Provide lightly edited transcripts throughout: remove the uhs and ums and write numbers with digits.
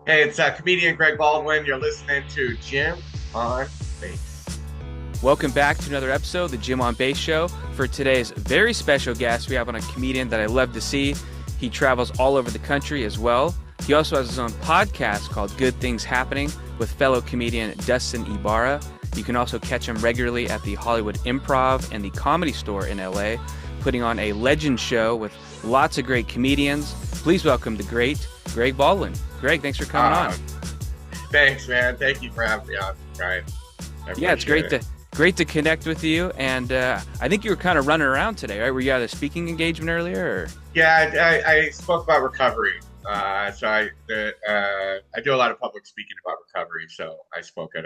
Hey, it's comedian Greg Baldwin. You're listening to Jim on Bass. Welcome back to another episode of the Jim on Bass Show. For today's very special guest, we have on a comedian that I love to see. He travels all over the country as well. He also has his own podcast called Good Things Happening with fellow comedian Dustin Ibarra. You can also catch him regularly at the Hollywood Improv and the Comedy Store in LA, putting on a legend show with lots of great comedians. Please welcome the great Greg Baldwin. Greg, thanks for coming on. Thanks, man. Thank you for having me on, Ryan. Yeah, it's great to connect with you. And I think you were kind of running around today, right? Were you at a speaking engagement earlier? Or? Yeah, I spoke about recovery. So I do a lot of public speaking about recovery. So I spoke at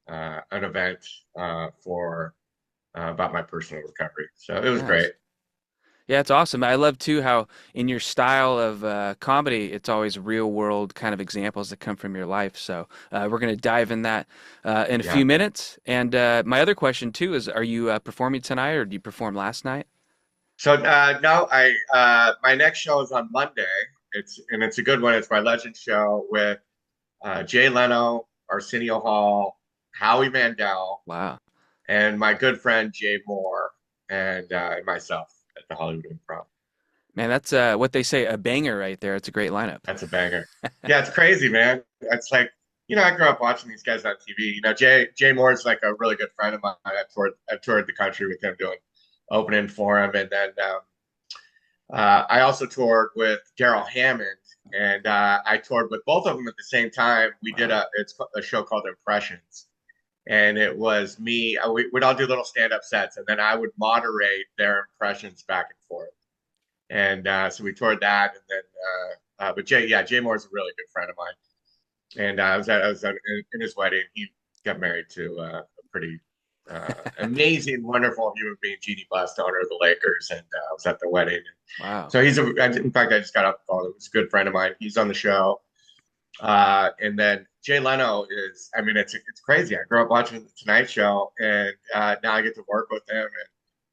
an event for about my personal recovery. So it was Nice. great. Yeah, it's awesome. I love too how in your style of comedy, it's always real world kind of examples that come from your life. So we're going to dive in that in a Yeah. few minutes. And my other question too is, are you performing tonight or did you perform last night? So no, I my next show is on Monday. It's a good one. It's my legend show with Jay Leno, Arsenio Hall, Howie Mandel, Wow. and my good friend Jay Moore, and myself at the Hollywood Improv. Man, that's what they say, a banger right there. It's a great lineup. That's a banger. Yeah, it's crazy, man. It's like I grew up watching these guys on TV. Jay Moore is like a really good friend of mine. I toured the country with him doing opening for him, and then I also toured with Daryl Hammond, and I toured with both of them at the same time. We did Wow. a show called Impressions, and it was me. We'd all do little stand-up sets, and then I would moderate their impressions back and forth. And so we toured that, and then but Jay Moore's a really good friend of mine, and in his wedding. He got married to a pretty amazing, wonderful human being, Jeannie Buss, owner of the Lakers, and I was at the wedding. Wow. So in fact, I just got off the phone. He's a good friend of mine. He's on the show. And then Jay Leno is, I mean, it's crazy. I grew up watching the Tonight Show, and now I get to work with him and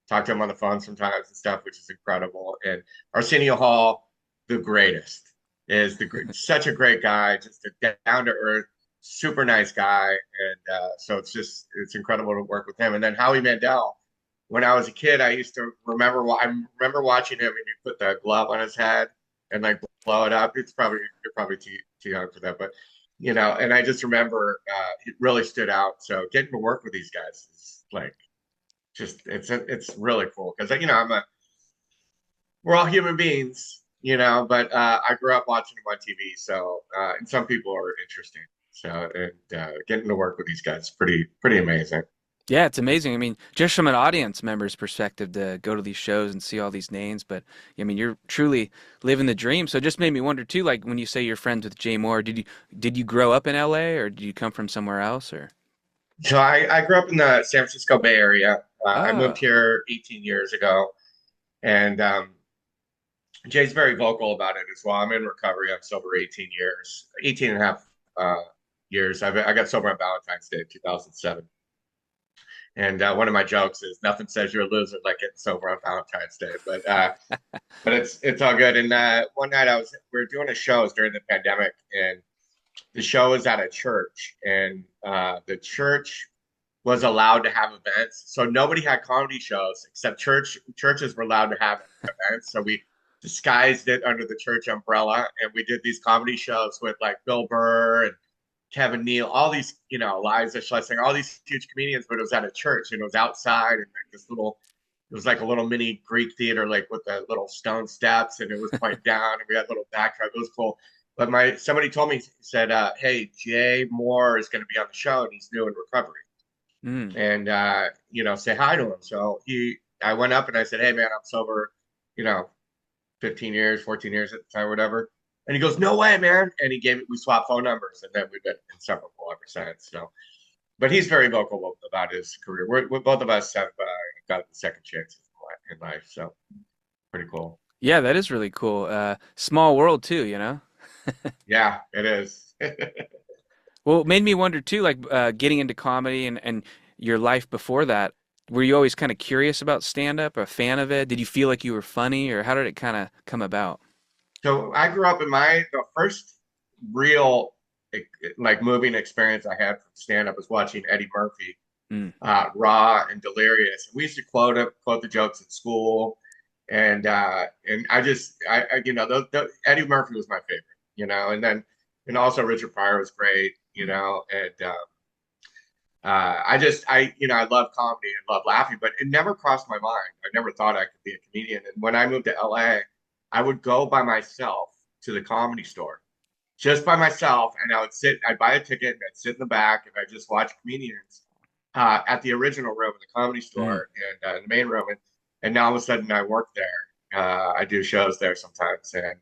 talk to him on the phone sometimes and stuff, which is incredible. And Arsenio Hall, the greatest, such a great guy, just a down to earth, super nice guy. And so it's incredible to work with him. And then Howie Mandel, when I was a kid, I used to I remember watching him, and he put the glove on his head and like blow it up. You're probably too young for that, but and I just remember it really stood out. So getting to work with these guys is like just it's really cool because we're all human beings, but I grew up watching them on TV, so and some people are interesting. So and getting to work with these guys is pretty amazing. Yeah, it's amazing. I mean, just from an audience member's perspective to go to these shows and see all these names, but I mean, you're truly living the dream. So it just made me wonder too, like when you say you're friends with Jay Moore, did you grow up in LA or did you come from somewhere else or? So I grew up in the San Francisco Bay Area. I moved Oh, here 18 years ago, and Jay's very vocal about it as well. I'm in recovery. I'm sober 18 and a half years. I got sober on Valentine's Day, 2007. And one of my jokes is nothing says you're a loser like getting sober on Valentine's Day. But it's all good. And one night we were doing a show. It was during the pandemic, and the show was at a church, and the church was allowed to have events. So nobody had comedy shows except churches were allowed to have events. So we disguised it under the church umbrella, and we did these comedy shows with like Bill Burr and Kevin Neal, all these, Liza Schlesinger, all these huge comedians, but it was at a church, and it was outside, and like it was like a little mini Greek theater, like with the little stone steps, and it was pointing down, and we had little backdrop. It was cool. But somebody told me, said, "Hey, Jay Moore is going to be on the show, and he's new in recovery, mm. and say hi to him." So I went up and I said, "Hey, man, I'm sober, you know, 15 years, 14 years at the time, whatever." And he goes, "No way, man!" And we swapped phone numbers, and then we've been inseparable ever since. So, but he's very vocal about his career. We both of us have got the second chances in life, so pretty cool. Yeah, that is really cool. Small world too, you know? Yeah, it is. Well, it made me wonder too, like getting into comedy and your life before that. Were you always kind of curious about stand-up, a fan of it? Did you feel like you were funny, or how did it kind of come about? So I grew up in real like moving experience I had from stand up was watching Eddie Murphy, Mm. Raw and Delirious. We used to quote the jokes at school, and Eddie Murphy was my favorite, and also Richard Pryor was great, and I love comedy and love laughing, but it never crossed my mind. I never thought I could be a comedian. And when I moved to LA, I would go by myself to the Comedy Store, just by myself, and I'd buy a ticket, and I'd sit in the back, and I'd just watch comedians at the original room in the Comedy Mm. Store and in the main room, and now all of a sudden I work there. I do shows there sometimes, and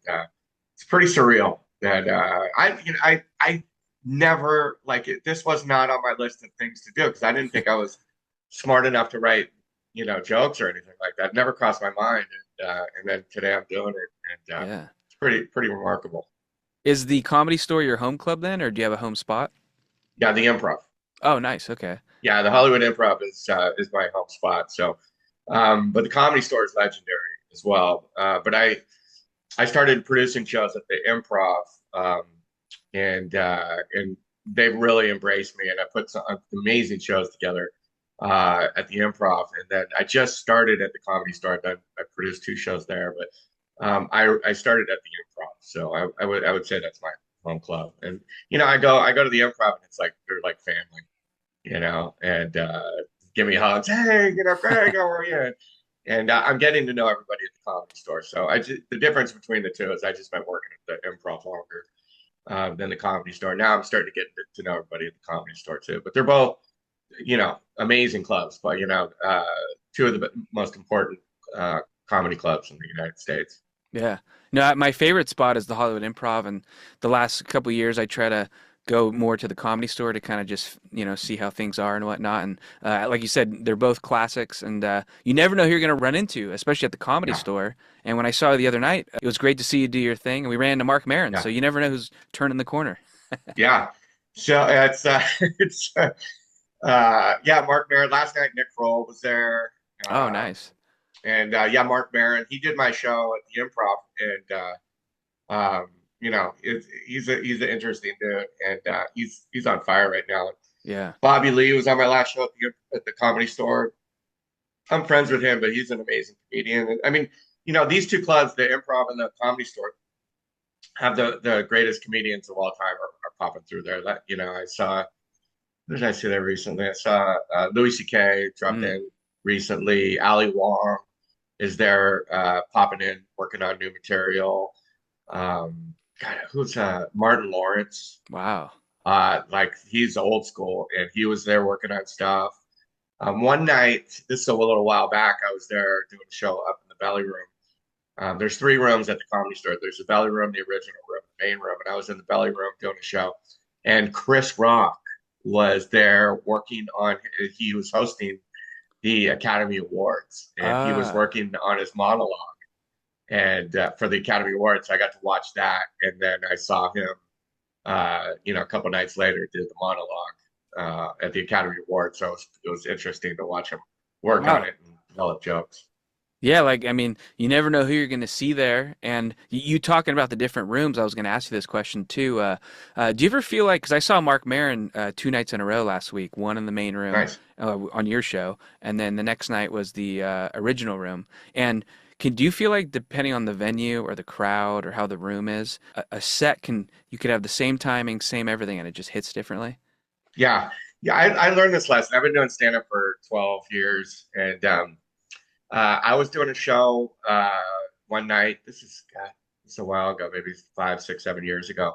it's pretty surreal. That I never like it. This was not on my list of things to do because I didn't think I was smart enough to write, jokes or anything like that. It never crossed my mind, and then today I'm doing it, and Yeah. it's pretty remarkable. Is the Comedy Store your home club then, or do you have a home spot? Yeah, the improv. Oh, nice. Okay. Yeah, the Hollywood Improv is my home spot. So, but the Comedy Store is legendary as well. But I started producing shows at the Improv, and they've really embraced me, and I put some amazing shows together at the Improv, and then I just started at the Comedy Store. I produced two shows there, but I started at the Improv, so I would say that's my home club. And I go to the Improv, and it's like they're like family, and give me hugs. Hey, Greg, how are you? And I'm getting to know everybody at the Comedy Store. So the difference between the two is I just been working at the Improv longer than the Comedy Store. Now I'm starting to get to know everybody at the Comedy Store too. But they're both, amazing clubs. But two of the most important comedy clubs in the United States. Yeah. No, my favorite spot is the Hollywood Improv, and the last couple of years I try to go more to the Comedy Store to kind of just, see how things are and whatnot. And like you said, they're both classics, and you never know who you're going to run into, especially at the Comedy Yeah, Store. And when I saw you the other night, it was great to see you do your thing, and we ran into Mark Maron, yeah, so you never know who's turning the corner. yeah. So it's yeah, Mark Maron. Last night, Nick Kroll was there. Oh, Um, nice. and yeah, Mark Maron. He did my show at the Improv, and he's an interesting dude, and he's on fire right now. Yeah. Bobby Lee was on my last show at the Comedy Store. I'm friends with him, but he's an amazing comedian. And I mean, these two clubs, the Improv and the Comedy Store, have the greatest comedians of all time are popping through there. I saw. Who did I see there recently? I saw Louis C.K. dropped Mm. in recently. Ali Wong is there, popping in, working on new material. God, who's Martin Lawrence? Wow. Like he's old school, and he was there working on stuff. One night, this is a little while back, I was there doing a show up in the belly room. There's three rooms at the Comedy Store. There's the belly room, the original room, the main room, and I was in the belly room doing a show. And Chris Rock was there working on. He was hosting the Academy Awards, and he was Ah. working on his monologue. And for the Academy Awards, I got to watch that, and then I saw him, a couple nights later, did the monologue at the Academy Awards. So it was interesting to watch him work on Wow. it and develop jokes. Yeah, like I mean, you never know who you're going to see there. And you talking about the different rooms, I was going to ask you this question too. Do you ever feel like, because I saw Mark Maron two nights in a row last week, one in the main room Nice. on your show, and then the next night was the original room. And do you feel like depending on the venue or the crowd or how the room is, a set you could have the same timing, same everything, and it just hits differently? Yeah. Yeah. I learned this lesson. I've been doing stand up for 12 years. And I was doing a show one night. God, this is a while ago, maybe 5, 6, 7 years ago.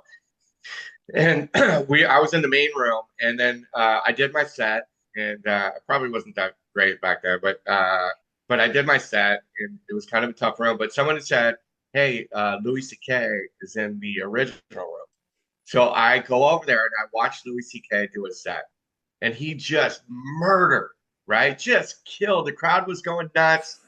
And I was in the main room, and then I did my set, and it probably wasn't that great back there, but I did my set, and it was kind of a tough room. But someone had said, "Hey, Louis C.K. is in the original room." So I go over there and I watch Louis C.K. do a set, and he just murdered, right? Just killed. The crowd was going nuts,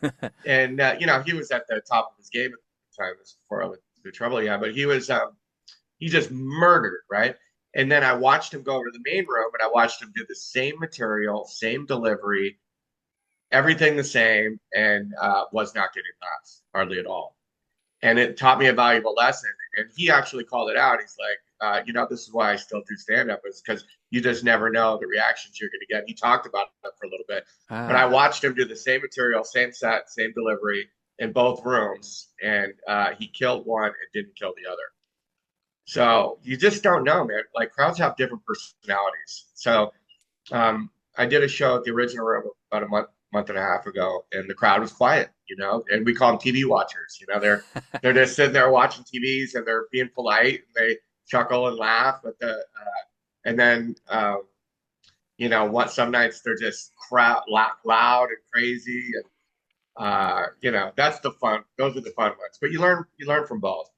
and he was at the top of his game at the time. This was before all the trouble he had, but he just murdered, right? And then I watched him go over to the main room, and I watched him do the same material, same delivery, everything the same, and was not getting laughs hardly at all. And it taught me a valuable lesson. And he actually called it out. He's like, this is why I still do stand up, is because you just never know the reactions you're going to get. He talked about it for a little bit, but I Ah, watched him do the same material, same set, same delivery in both rooms, and he killed one and didn't kill the other. So you just don't know, man. Like crowds have different personalities. So I did a show at the original room about a month and a half ago, and the crowd was quiet, and we call them TV watchers. They're just sitting there watching TVs and they're being polite and they chuckle and laugh at and then what some nights they're just loud and crazy, and that's the fun. Those are the fun ones. But you learn from both,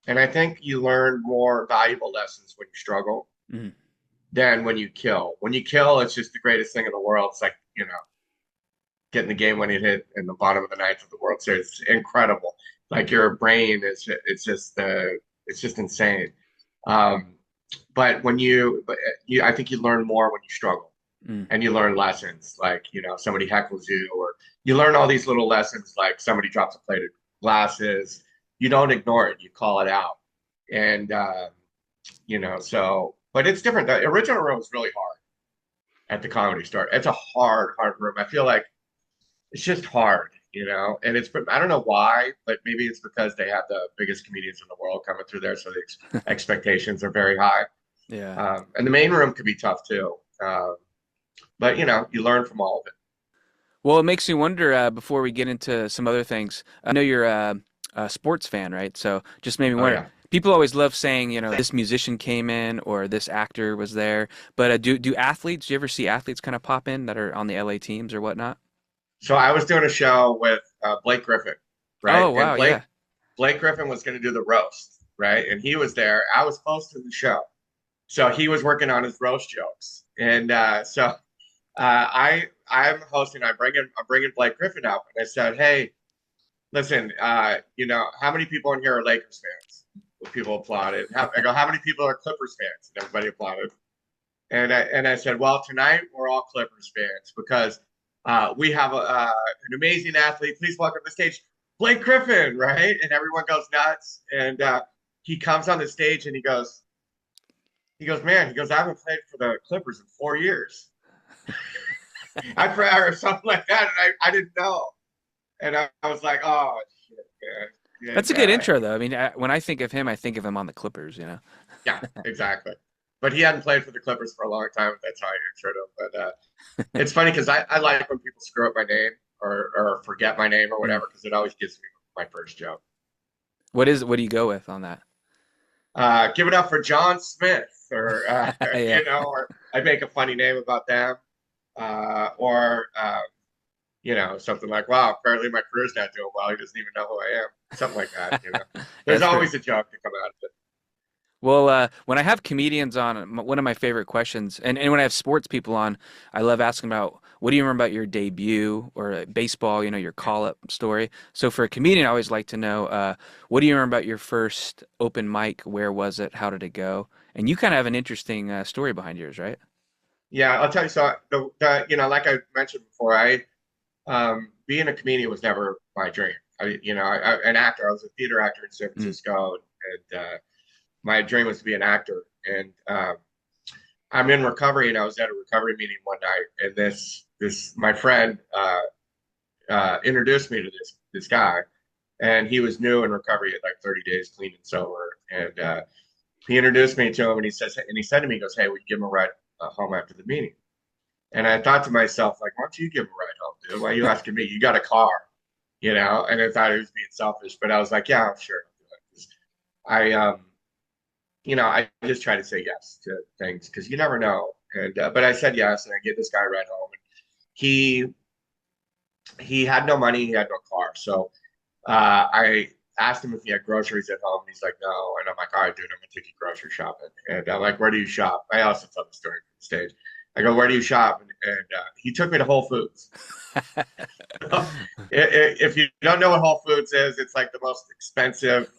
and I think you learn more valuable lessons when you struggle mhm. than when you kill. When you kill, it's just the greatest thing in the world. It's like, getting the game winning hit in the bottom of the ninth of the World Series. It's incredible. Like your brain is, it's just insane. Um, but I think you learn more when you struggle, Mm. and you learn lessons. Like, somebody heckles you, or you learn all these little lessons. Like somebody drops a plate of glasses, you don't ignore it, you call it out. And, but it's different. The original room is really hard at the Comedy Store. It's a hard room. I feel like it's just hard, and I don't know why, but maybe it's because they have the biggest comedians in the world coming through there. So the expectations are very high. Yeah. And the main room could be tough too. But you learn from all of it. Well, it makes me wonder, before we get into some other things. I know you're a sports fan, right? So just made me Oh wonder. yeah. People always love saying, this musician came in or this actor was there. But do athletes, do you ever see athletes kind of pop in that are on the LA teams or whatnot? So I was doing a show with Blake Griffin, right? Oh, And wow. Blake Yeah. Blake Griffin was going to do the roast, right? And he was there. I was hosting the show, so he was working on his roast jokes, and I'm hosting. I'm bringing Blake Griffin up, and I said, "Hey, listen, how many people in here are Lakers fans?" Well, people applauded. I go, "How many people are Clippers fans?" And everybody applauded. And I said, "Well, tonight we're all Clippers fans because we have an amazing athlete. Please welcome to the stage, Blake Griffin, right?" And everyone goes nuts. And he comes on the stage and man, I haven't played for the Clippers in 4 years. I forgot or something like that, and I didn't know. And I was like, oh shit, man. That's a And good intro, though. I mean, when I think of him, I think of him on the Clippers. yeah, exactly. But he hadn't played for the Clippers for a long time. That's how I introed him. But it's funny because I like when people screw up my name or forget my name or Mm. whatever, because it always gives me my first joke. What do you go with on that? Give it up for John Smith, or Yeah. or I make a funny name about them, or something like, "Wow, apparently my career's not doing well. He doesn't even know who I am." Something like that. There's That's pretty. always a joke to come out of it. Well, when I have comedians on, one of my favorite questions, and when I have sports people on, I love asking about what do you remember about your debut or baseball, your call-up story. So for a comedian, I always like to know, what do you remember about your first open mic? Where was it? How did it go? And you kind of have an interesting story behind yours, right? Yeah, I'll tell you. So like I mentioned before, being a comedian was never my dream. An actor. I was a theater actor in San Mm. Francisco, and my dream was to be an actor. And I'm in recovery, and I was at a recovery meeting one night, and this my friend introduced me to this guy, and he was new in recovery at like 30 days clean and sober, and he introduced me to him, and he said to me, he goes, "Hey, would you give him a ride home after the meeting?" And I thought to myself, like, "Why don't you give him a ride home, dude? Why are you asking me? You got a car, And I thought he was being selfish, but I was like, "Yeah, sure, I'll do it." I just try to say yes to things because you never know. And but I said yes, and I gave this guy a ride home. And he had no money, he had no car, so I asked him if he had groceries at home. He's like, "No," and I'm like, "All right, dude, I'm gonna take you grocery shopping." And I'm like, "Where do you shop?" I also tell the story from the stage. I go, "Where do you shop?" And he took me to Whole Foods. If you don't know what Whole Foods is, it's like the most expensive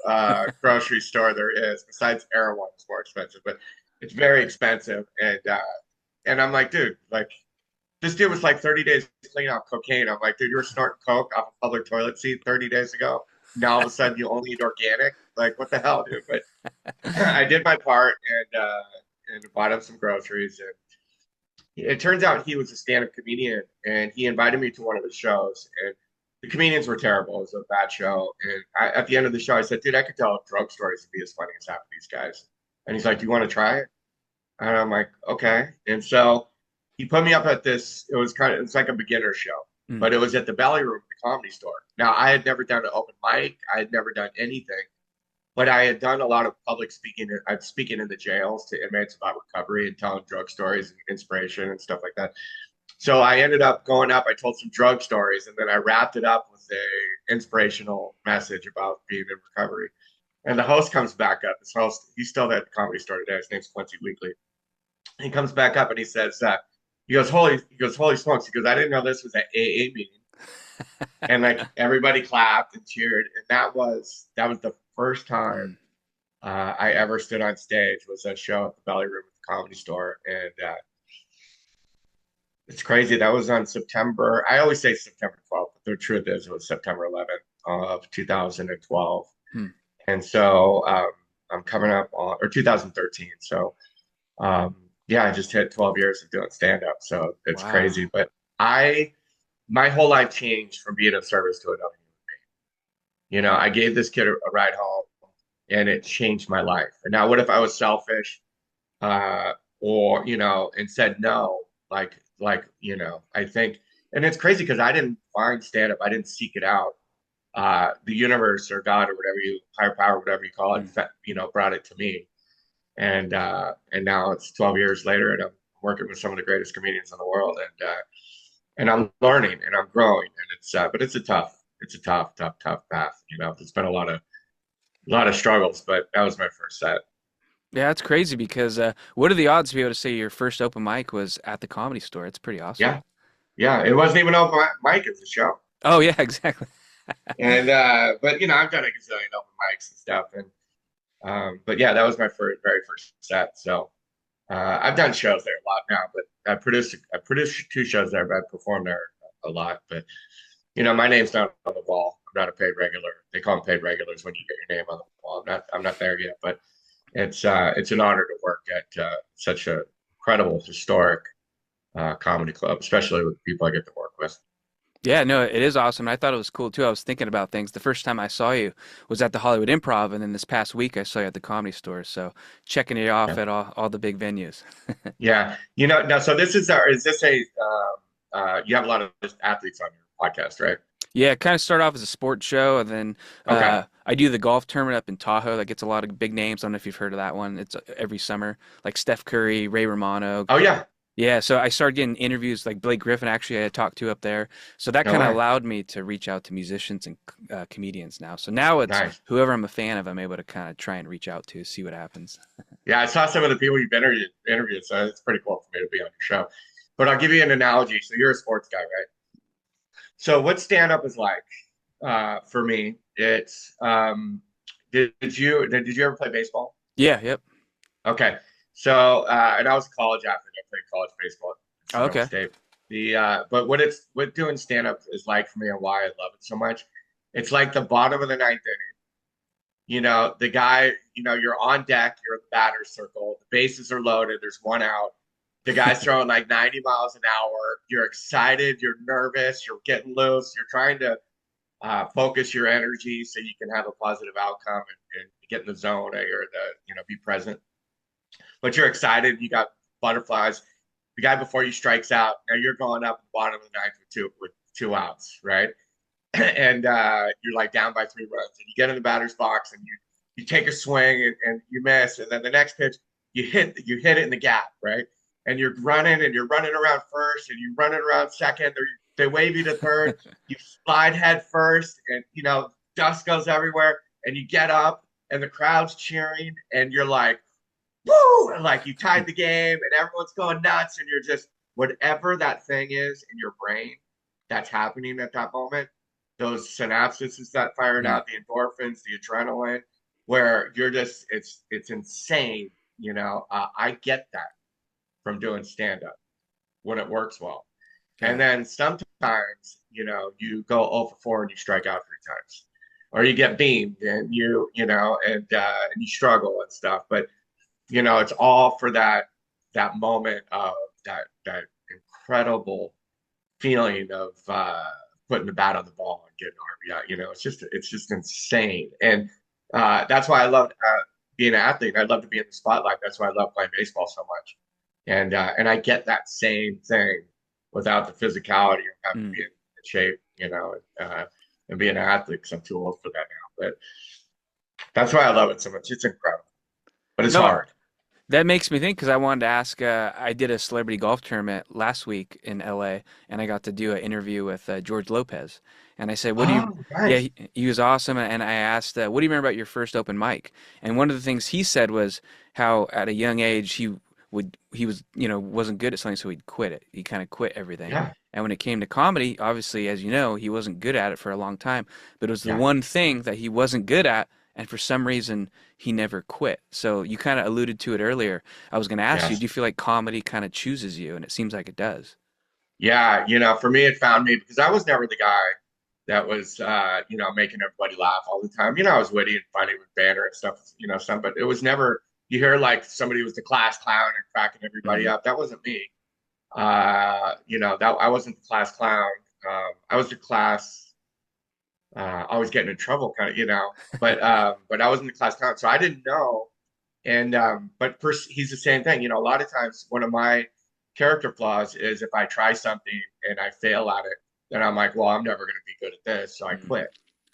grocery store there is. Besides Erewhon, it's more expensive, but it's very expensive. And I'm like, dude, like this was like 30 days clean out cocaine. I'm like, dude, you were snorting coke off a public toilet seat 30 days ago. Now all of a sudden you only eat organic. Like, what the hell, dude? But I did my part and bought him some groceries. And it turns out he was a stand-up comedian, and he invited me to one of his shows. And the comedians were terrible. It was a bad show. And at the end of the show, I said, dude, I could tell drug stories and be as funny as half of these guys. And he's like, do you want to try it? And I'm like, okay. And so he put me up at this. It's like a beginner show, Mm. but it was at the Belly Room at the Comedy Store. Now I had never done an open mic. I had never done anything, but I had done a lot of public speaking. I'm speaking in the jails to inmates about recovery and telling drug stories and inspiration and stuff like that. So I ended up going up. I told some drug stories, and then I wrapped it up with a inspirational message about being in recovery. And the host comes back up. This host, he's still at the Comedy Store today. His name's Quincy Weekly. He comes back up and he says, holy smokes. He goes, I didn't know this was an AA meeting. And like everybody clapped and cheered. And that was the first time I ever stood on stage. Was a show at the Belly Room at the Comedy Store. And it's crazy. That was on September. I always say September 12th, but the truth is it was September 11th of 2012. Hmm. And so I'm coming up on, or 2013. So yeah, I just hit 12 years of doing stand up. So it's Wow. crazy. But my whole life changed from being of service to another human being. I gave this kid a ride home and it changed my life. And now, what if I was selfish or, and said no? I think, and it's crazy because I didn't find stand up, I didn't seek it out. The universe or God or higher power, whatever you call it, brought it to me. And now it's 12 years later, and I'm working with some of the greatest comedians in the world, and I'm learning and I'm growing, and but it's a tough path. It's been a lot of struggles, but that was my first set. Yeah, it's crazy because what are the odds to be able to say your first open mic was at the Comedy Store? It's pretty awesome. Yeah, yeah. It wasn't even open mic; it was a show. Oh yeah, exactly. And but I've done a gazillion open mics and stuff, and but yeah, that was my very first set. So I've done shows there a lot now, but I produced two shows there, but I performed there a lot. But my name's not on the wall. I'm not a paid regular. They call them paid regulars when you get your name on the wall. I'm not there yet, but it's an honor to work at such a credible, historic comedy club, especially with the people I get to work with. Yeah, no, it is awesome. And I thought it was cool too. I was thinking about things. The first time I saw you was at the Hollywood Improv, and then this past week I saw you at the Comedy Store. So checking it off Yeah. at all the big venues. Yeah. Now, so is this you have a lot of athletes on your podcast, right? Yeah, it kind of started off as a sports show, and then Okay. I do the golf tournament up in Tahoe that gets a lot of big names. I don't know if you've heard of that one. It's every summer, like Steph Curry, Ray Romano. Oh, yeah. Yeah, so I started getting interviews like Blake Griffin, actually, I talked to up there. So that No kind of way. allowed me to reach out to musicians and comedians now. So now it's Nice. whoever I'm a fan of, I'm able to kind of try and reach out to, see what happens. Yeah, I saw some of the people you've interviewed, so it's pretty cool for me to be on your show. But I'll give you an analogy. So you're a sports guy, right? So what stand up is like for me, it's did you ever play baseball? Yeah, yep. Okay. So and I was a college athlete. I played college baseball at Oh, Sonoma okay. State. But what doing stand up is like for me and why I love it so much, it's like the bottom of the ninth inning. The guy, you're on deck, you're in the batter's circle, the bases are loaded, there's one out. The guy's throwing like 90 miles an hour. You're excited, you're nervous, you're getting loose, you're trying to focus your energy so you can have a positive outcome and get in the zone or be present. But you're excited, you got butterflies. The guy before you strikes out. Now you're going up at the bottom of the ninth with two outs, right? And you're like down by 3 runs, and you get in the batter's box and you take a swing and you miss, and then the next pitch you hit it in the gap, right? And you're running around first, and you're running around second, or they wave you to third, you slide head first, and dust goes everywhere, and you get up, and the crowd's cheering, and you're like, woo! And like you tied the game, and everyone's going nuts, and you're just whatever that thing is in your brain that's happening at that moment, those synapses that firing Mm. out, the endorphins, the adrenaline, where you're just it's insane. I get that from doing stand up when it works well. And Yeah. then sometimes, you go 0 for 4 and you strike out 3 times. or you get beamed and and you struggle and stuff. But it's all for that moment of that incredible feeling of putting the bat on the ball and getting RBI. It's just insane, and that's why I love being an athlete. I love to be in the spotlight. That's why I love playing baseball so much, and I get that same thing without the physicality or having to Mm. be in shape, and being an athlete because I'm too old for that now. But that's why I love it so much. It's incredible, but it's No, hard. that makes me think because I wanted to ask. I did a celebrity golf tournament last week in LA, and I got to do an interview with George Lopez. And I said, "What do you?" Oh, Yeah, nice. he was awesome. And I asked, "What do you remember about your first open mic?" And one of the things he said was how at a young age he was wasn't good at something, so he'd quit it. He kind of quit everything. Yeah, And when it came to comedy, obviously, as you know, he wasn't good at it for a long time. But it was the yeah, one thing that he wasn't good at, and for some reason he never quit. So you kind of alluded to it earlier. I was going to ask you, do yes. you feel like comedy kind of chooses you? And it seems like it does. Yeah, for me, it found me because I was never the guy that was, making everybody laugh all the time. I was witty and funny with banter and stuff, but it was never, you hear like somebody was the class clown and cracking everybody Mm, up. That wasn't me. That I wasn't the class clown. I was the class, always getting in trouble kind of, but I wasn't the class clown. So I didn't know. And he's the same thing. A lot of times one of my character flaws is if I try something and I fail at it, then I'm like, well, I'm never going to be good at this, so I mm, quit.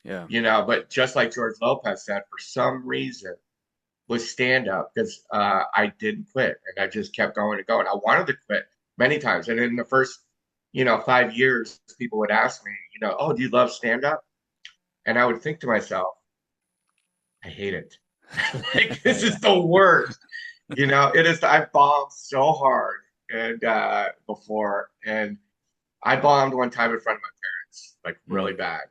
yeah. But just like George Lopez said, for some reason with stand up, because I didn't quit and I just kept going and going. I wanted to quit many times, and in the first 5 years, people would ask me, oh, do you love stand up? And I would think to myself, I hate it. Like this Yeah. is the worst. It is. I bombed so hard and before, and I bombed one time in front of my parents, like really Mm, bad.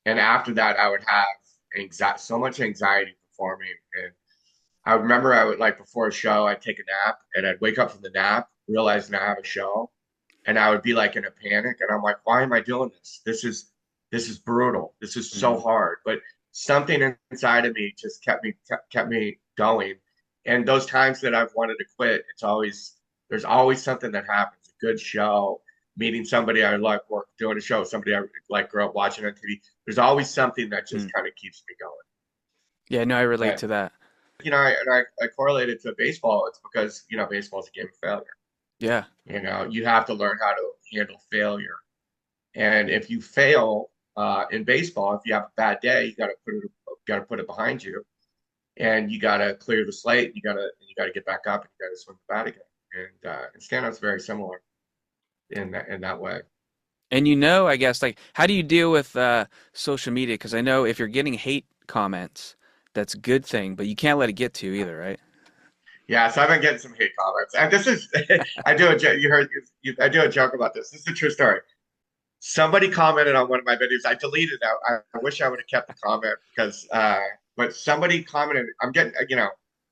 And after that, I would have so much anxiety performing. And I remember I would like before a show, I'd take a nap, and I'd wake up from the nap, realize now I have a show, and I would be like in a panic, and I'm like, why am I doing this? This is brutal. This is so mm, hard. But something inside of me just kept me going. And those times that I've wanted to quit, there's always something that happens. A good show, meeting somebody I like, or doing a show, somebody I like grew up watching on TV. There's always something that just mm. kind of keeps me going. Yeah, no, I relate But to that. I correlate it to baseball. It's because baseball is a game of failure. Yeah. You have to learn how to handle failure. And if you fail in baseball, if you have a bad day, you got to put it behind you, and you got to clear the slate. You got to get back up, and you got to swing the bat again. And stand-up's very similar in that way. And I guess, like, how do you deal with social media? Because I know if you're getting hate comments, that's a good thing, but you can't let it get to you either, right? Yeah, so I've been getting some hate comments, and this is I do a joke. You heard I do a joke about this. This is a true story. Somebody commented on one of my videos. I deleted that. I wish I would have kept the comment because, but somebody commented. I'm getting,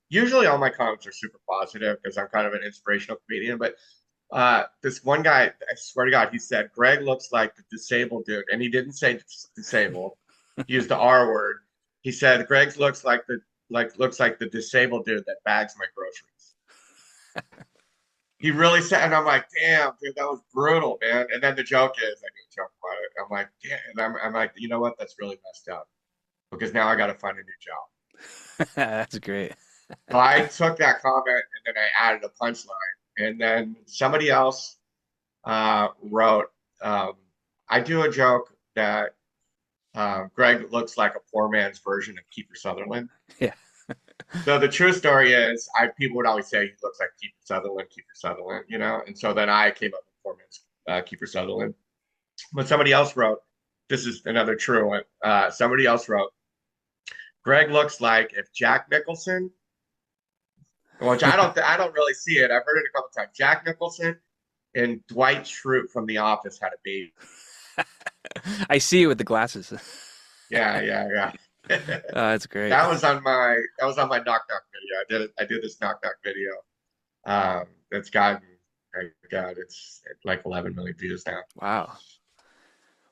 usually all my comments are super positive because I'm kind of an inspirational comedian. But this one guy, I swear to God, he said, Greg looks like the disabled dude. And he didn't say disabled, he used the R word. He said, Greg looks like the disabled dude that bags my groceries. He really said, and I'm like, damn, dude, that was brutal, man. And then the joke is, I do a joke about it. I'm like, damn, and I'm like, you know what? That's really messed up because now I got to find a new job. That's great. So I took that comment and then I added a punchline, and then somebody else wrote, um, I do a joke that Greg looks like a poor man's version of Kiefer Sutherland. Yeah. So the true story is, people would always say he looks like Kiefer Sutherland, and so then I came up with poor man's Kiefer Sutherland. But somebody else wrote, this is another true one. Somebody else wrote, Greg looks like if Jack Nicholson, which I don't really see it. I've heard it a couple times. Jack Nicholson and Dwight Schrute from The Office had a baby. I see you with the glasses. Yeah, yeah, yeah. That's great. That was on my knock knock video. I did this knock knock video. That's gotten, oh God, it's like 11 million views now. Wow.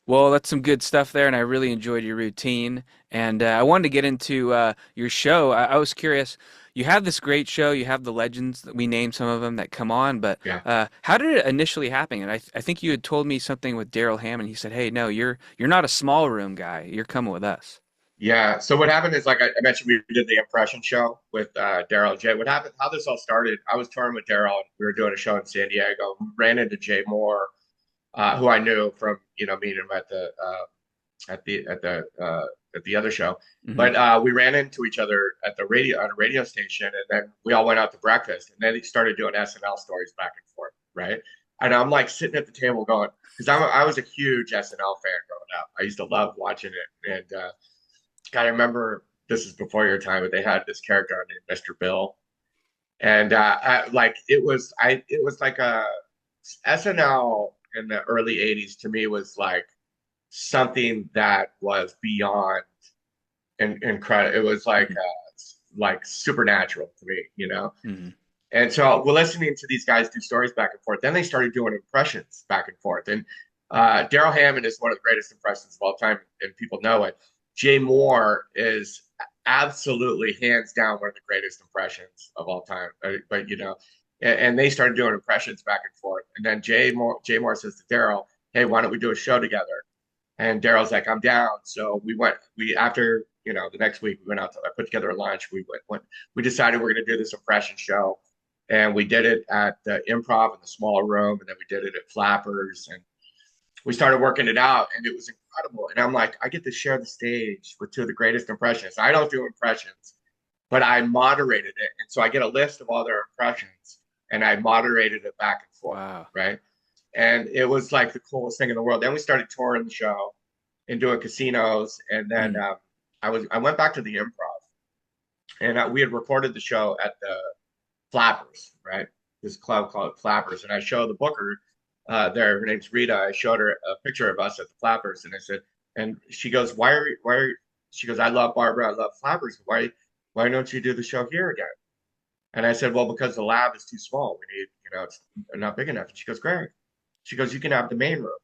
Well, that's some good stuff there, and I really enjoyed your routine. And I wanted to get into your show. I was curious. You have this great show. You have the legends that we named some of them that come on, but Yeah. how did it initially happen? And I think you had told me something with Daryl Hammond. He said, "Hey, no, you're not a small room guy. You're coming with us." Yeah. So what happened is, like I mentioned, we did the impression show with Daryl and Jay. What happened, how this all started, I was touring with Daryl and we were doing a show in San Diego. We ran into Jay Moore, who I knew from, meeting him at the other show. Hmm. But we ran into each other at the radio on a radio station, and then we all went out to breakfast, and then he started doing SNL stories back and forth, right? And I'm like sitting at the table going, because I was a huge SNL fan growing up. I used to love watching it, and I remember this is before your time, but they had this character named Mr. Bill, and it was like a SNL in the early '80s to me was like something that was beyond incredible. It was like supernatural to me, you know. Hmm. And so we're listening to these guys do stories back and forth. Then they started doing impressions back and forth. And Daryl Hammond is one of the greatest impressions of all time, and people know it. Jay Moore is absolutely hands down one of the greatest impressions of all time. But and they started doing impressions back and forth. And then Jay Moore says to Daryl, "Hey, why don't we do a show together?" And Daryl's like, "I'm down." So after, the next week we went out I put together a lunch. We decided we're going to do this impression show. And we did it at the Improv in the smaller room. And then we did it at Flappers. And we started working it out, and it was incredible. And I'm like, I get to share the stage with two of the greatest impressionists. I don't do impressions, but I moderated it. And so I get a list of all their impressions, and I moderated it back and forth, Wow. right? And it was like the coolest thing in the world. Then we started touring the show and doing casinos. And then Mm. I went back to the Improv, and we had recorded the show at the Flappers, right? This club called Flappers. And I showed the booker there, her name's Rita. I showed her a picture of us at the Flappers, and I said, and she goes, she goes, "I love Barbara, I love Flappers. Why don't you do the show here again?" And I said, "Well, because the lab is too small. We need, it's not big enough." And she goes, "Greg," she goes, "you can have the main room."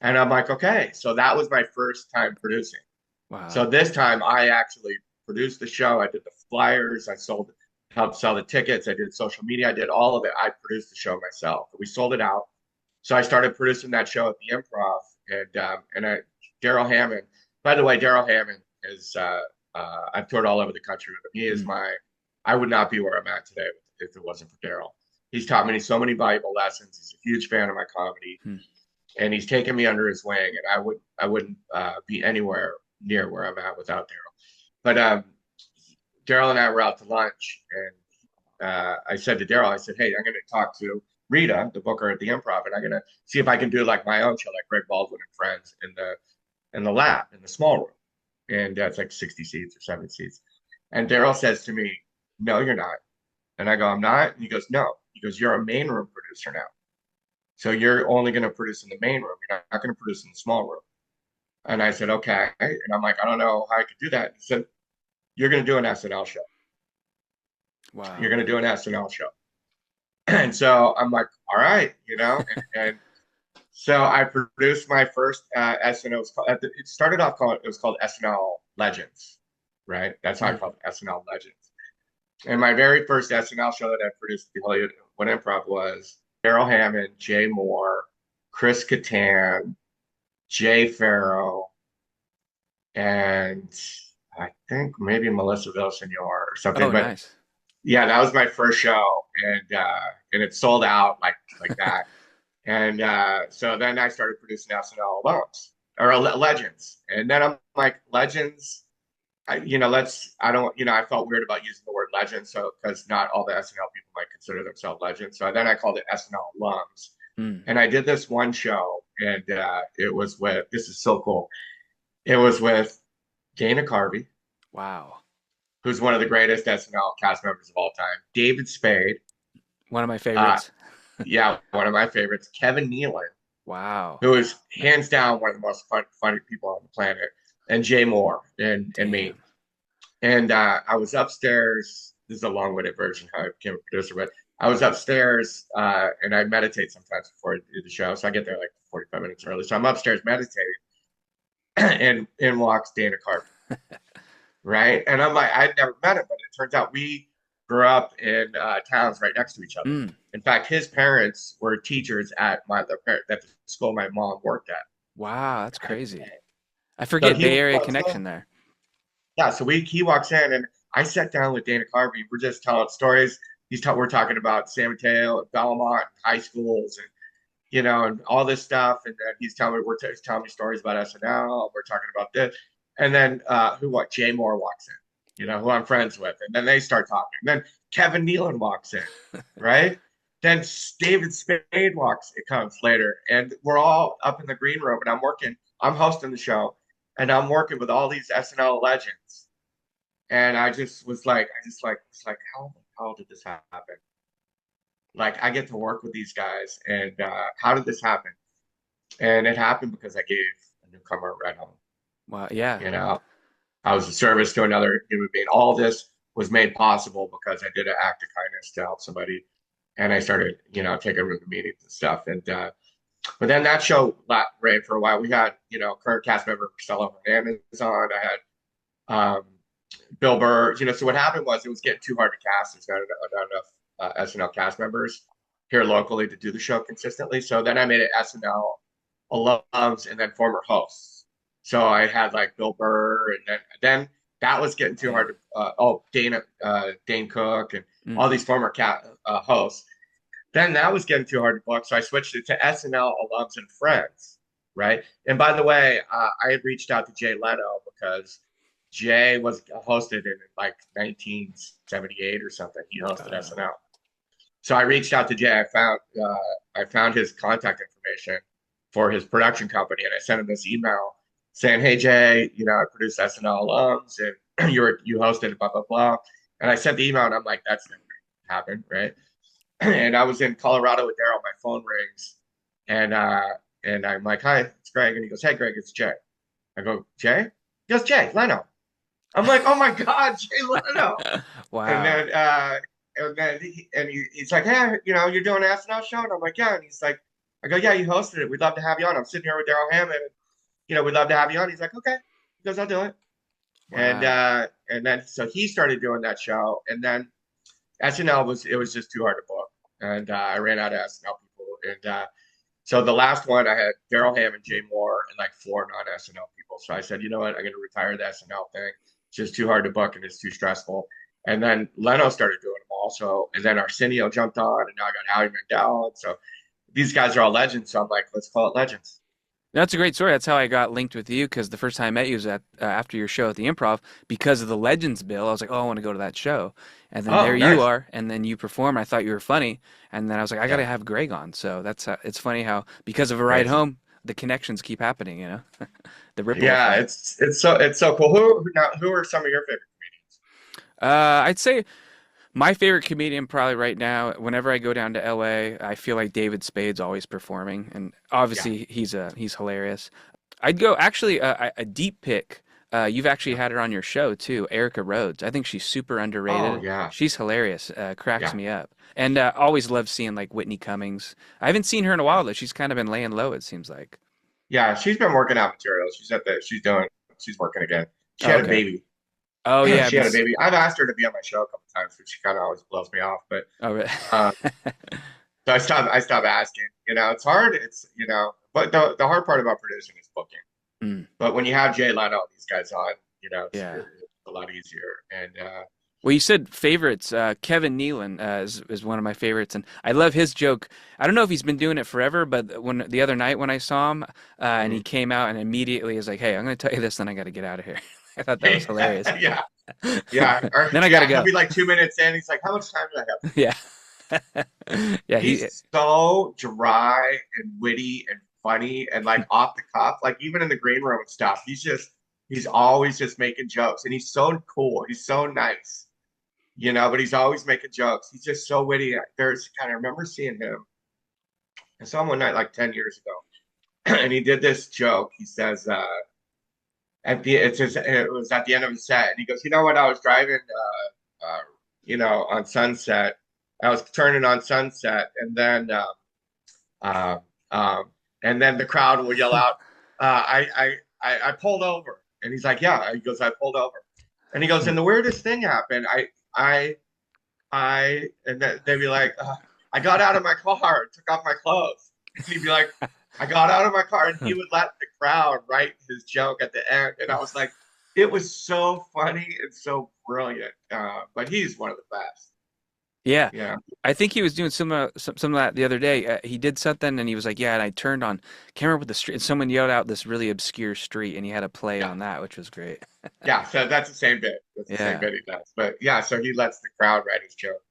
And I'm like, okay. So that was my first time producing. So Wow. this time I actually produced the show. I did the flyers. Helped sell the tickets. I did social media. I did all of it. I produced the show myself. We sold it out. So I started producing that show at the Improv, Daryl Hammond. By the way, Daryl Hammond is I've toured all over the country with him. He is Mm. I would not be where I'm at today if it wasn't for Daryl. He's taught me so many valuable lessons. He's a huge fan of my comedy, Mm. and he's taken me under his wing. And I wouldn't be anywhere near where I'm at without Daryl. But Daryl and I were out to lunch, and I said to Daryl, I said, "Hey, I'm going to talk to Rita, the booker at the Improv, and I'm going to see if I can do like my own show, like Greg Baldwin and Friends, in the lab in the small room, and it's like 60 seats or 70 seats." And Daryl says to me, "No, you're not." And I go, "I'm not." And he goes, "No." He goes, "You're a main room producer now, so you're only going to produce in the main room. You're not going to produce in the small room." And I said, "Okay." And I'm like, "I don't know how I could do that." He said, "You're going to do an SNL show. You're Wow. going to do an SNL show." And so I'm like, "All right," and so I produced my first SNL. It started off called, it was called SNL Legends, right? That's how I Mm. called it, SNL Legends. And my very first SNL show that I produced at the Hollywood Improv was Daryl Hammond, Jay Moore, Chris Kattan, Jay Farrow, and I think maybe Melissa Villasenor or something. Oh, But nice. yeah, that was my first show, and it sold out like that. And so then I started producing SNL alums or Legends, and then I'm like, Legends. I don't, I felt weird about using the word legend, so because not all the SNL people might consider themselves legends. So then I called it SNL alums, Mm. and I did this one show, and it was with, this is so cool. It was with Dana Carvey, Wow. who's one of the greatest SNL cast members of all time, David Spade, One of my uh, favorites. yeah, one of my favorites, Kevin Nealon, Wow. who is hands down one of the most funny people on the planet, and Jay Moore and me. Damn. And I was upstairs. This is a long-winded version how I became a producer, but I was upstairs and I meditate sometimes before I do the show. So I get there like 45 minutes early. So I'm upstairs meditating and in walks Dana Carvey, right? And I'm like, I'd never met him, but it turns out we grew up in towns right next to each other. Mm. In fact, his parents were teachers at at the school my mom worked at. Wow, that's crazy. I So forget he Bay Area walks in. connection there. Yeah, so he walks in and I sat down with Dana Carvey. We're just telling stories. We're talking about San Mateo and Belmont and high schools and and all this stuff. And then he's telling me stories about SNL. We're talking about this. And then Jay Moore walks in, who I'm friends with. And then they start talking. And then Kevin Nealon walks in, right? Then David Spade it comes later. And we're all up in the green room and I'm hosting the show and I'm working with all these SNL legends. And I just was like, how the hell did this happen? Like I get to work with these guys, and how did this happen? And it happened because I gave a newcomer a ride home. Wow, yeah. You know, I was a service to another human being. All this was made possible because I did an act of kindness to help somebody, and I started, taking them to meetings and stuff. And but then that show ran for a while. We had, current cast member Marcelo Hernandez on. I had Bill Burr. So what happened was it was getting too hard to cast. There's not enough SNL cast members here locally to do the show consistently. So then I made it SNL alums and then former hosts. So I had like Bill Burr, and then that was getting too hard to. Dane Cook, and all these former hosts. Then that was getting too hard to book, so I switched it to SNL alums and friends, right? And by the way, I had reached out to Jay Leno because Jay was hosted in like 1978 or something. He hosted SNL. So I reached out to Jay. I found his contact information for his production company, and I sent him this email saying, "Hey Jay, I produced SNL alums, and you hosted blah blah blah." And I sent the email, and I'm like, "That's never happened, right?" And I was in Colorado with Daryl. My phone rings, and I'm like, "Hi, it's Greg," and he goes, "Hey Greg, it's Jay." I go, "Jay?" He goes, "Jay Leno." I'm like, "Oh my God, Jay Leno!" Wow. He's like, "Hey, you're doing an SNL show?" And I'm like, "Yeah." And he's like, I go, "Yeah, you hosted it. We'd love to have you on." I'm sitting here with Daryl Hammond. And, we'd love to have you on. He's like, "Okay." He goes, "I'll do it." Wow. And then so he started doing that show. And then SNL was just too hard to book. And I ran out of SNL people. And so the last one I had Daryl Hammond, Jay Moore, and like 4 non-SNL people. So I said, "You know what? I'm going to retire the SNL thing. It's just too hard to book and it's too stressful." And then Leno started doing them also. And then Arsenio jumped on, and now I got Howie Mandel. And so these guys are all legends. So I'm like, let's call it Legends. That's a great story. That's how I got linked with you because the first time I met you was at after your show at the Improv because of the Legends bill. I was like, oh, I want to go to that show, and then there Oh, you nice. are, and then you perform. I thought you were funny, and then I was like, I got Yeah, to have Greg on. So that's it's funny how because of a ride crazy. home, the connections keep happening. The ripple Yeah, effect. it's so cool. Who are some of your favorite I'd say my favorite comedian probably right now, whenever I go down to LA, I feel like David Spade's always performing, and comedians? obviously he's hilarious. I'd go actually a deep pick. You've actually Yeah, yeah. had her on your show too, Erica Rhodes. I think she's super Oh, underrated. yeah, She's hilarious, cracks yeah, me up, and always love seeing like Whitney Cummings. I haven't seen her in a yeah. while though. She's kind of been laying low, it seems like. Yeah, she's been working out material. She's working again. She Oh, had a okay. baby. Oh yeah, I've She been. had a baby. I've asked her to be on my show a couple times, but she kind of always blows me off. But Oh, really? um, so I stopped asking. It's hard. But the hard part about producing is booking. Mm, But when you have Jay Leno and these guys on, yeah. it's a lot easier. And Well, you said favorites. Kevin Nealon is one of my favorites, and I love his joke. I don't know if he's been doing it forever, but when the other night when I saw him, and he mhm. came out and immediately is like, "Hey, I'm going to tell you this, then I got to get out of here." I thought that was hilarious. Yeah, yeah, Then I got to yeah. He'll go. be like 2 minutes in. He's like, "How much time do I have?" Yeah, yeah. He's so dry and witty and funny and like off the cuff, like even in the green room and stuff. He's always just making jokes, and he's so cool. He's so nice, but he's always making jokes. He's just so witty. I remember seeing him. I saw him one night like 10 years ago, and he did this joke. He says, it was at the end of his set, and he goes, "You know what? I was driving, on Sunset." I was turning on Sunset, uh, um, and then the crowd will yell out, I pulled over. And he's like, yeah. He goes, I pulled over. And he goes, and the weirdest thing happened. And then they'd be like, I got out of my car, took off my clothes. And he'd be like, I got out of my car, and he would let the crowd write his joke at the end. And I was like, it was so funny and so brilliant. But he's one of the best. Yeah, Yeah. I think he was doing some of that the other day. He did something, and he was like, "Yeah," and I turned on, can't remember what the street, and someone yelled out this really obscure street, and he had a play Yeah. on that, which was great. Yeah. So that's the same bit. That's the same Yeah. bit he does. But yeah, so he lets the crowd write his joke.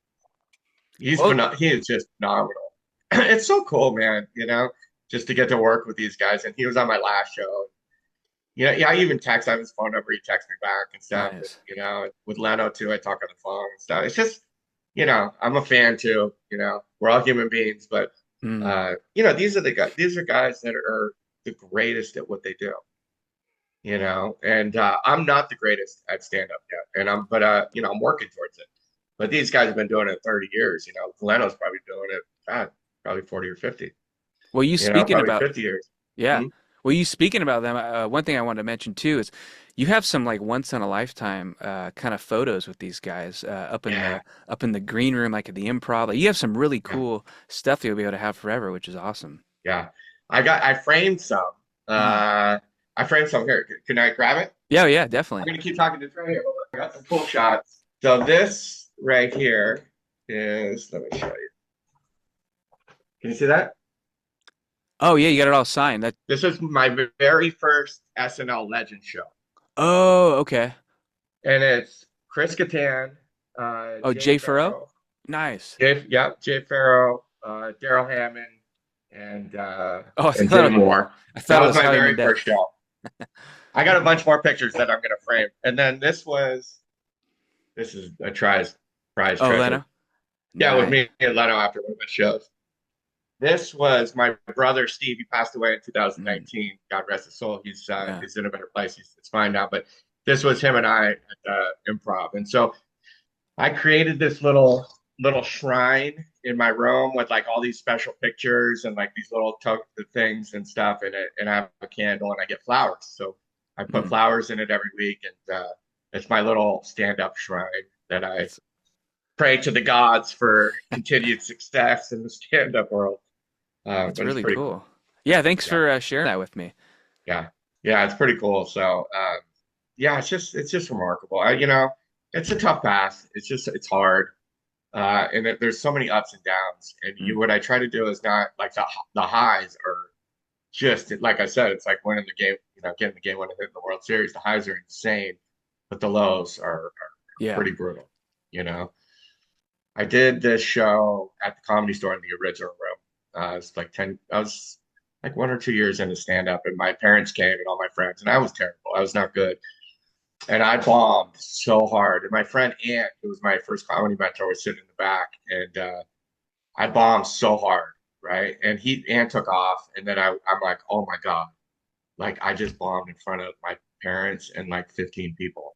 Well, He is just phenomenal. It's so cool, man, just to get to work with these guys. And he was on my last show. Yeah, I even text on his phone number. He texts me back and stuff. And, nice. with Leno too, I talk on the phone and stuff. It's just, I'm a fan too. We're all human beings, but Mm. these are the guys. These are guys that are the greatest at what they do. And I'm not the greatest at stand up yet, but I'm working towards it. But these guys have bbeen doing it 30 years. Leno's probably doing it, probably 40 or 50. Well, you speaking Probably about 50 years. Yeah. Hmm. Well, you speaking about them, one thing I wanted to mention too is you have some like once in a lifetime kind of photos with these guys Yeah, up in the green room, like at the improv. Like, you have some really yeah, cool stuff you'll be able to have forever, which is awesome. yeah. I framed some. Mm. I framed some here. Can I grab it? Yeah, yeah, I'm definitely. gonna keep talking to this right here. Hold on. I got some cool shots. So this right here is. Let me show you. Can you see that? Oh yeah, you got it all signed. That. This is my very first SNL Legend show, Oh, okay. and it's Chris Kattan, Oh, Jay Jay Farrow. Farrow, Nice. Jay Farrow, Daryl Hammond, and Oh, Dana Moore. I thought That it was was my Howie very Mandel. first show. I got a bunch more pictures that I'm gonna frame, and then this is a prize Oh, treasure. Leno. Yeah, with Nice. me and Leno after one of my shows. This was my brother Steve. He passed away in Mm. 2019. God rest his soul. Yeah. He's in a better place. It's fine now. But this was him and I at the improv, and so I created this little shrine in my room with like all these special pictures and like these little things and stuff in it. And I have a candle and I get flowers. So I put Mm. flowers in it every week, and it's my little stand-up shrine that I That's pray to the gods for continued success in the stand-up world. that's But it's really pretty cool. cool. Yeah, thanks Yeah, for sharing that with me. yeah, yeah. It's pretty cool. So, yeah, it's just remarkable. It's a tough path. It's hard, and there's so many ups and downs. And Mm. what I try to do is not like the highs are just like I said. It's like winning the game. Getting the game winning hit in the World Series. The highs are insane, but the lows are Yeah. pretty brutal. You know. I did this show at the Comedy Store in the original room. It's like 10, I was like 1 or 2 years into stand up, and my parents came and all my friends, and I was terrible. I was not good. And I bombed so hard. And my friend Ant, who was my first comedy mentor, was sitting in the back, and I bombed so hard, right? And Ant took off, and then I'm like, oh my God, like I just bombed in front of my parents and like 15 people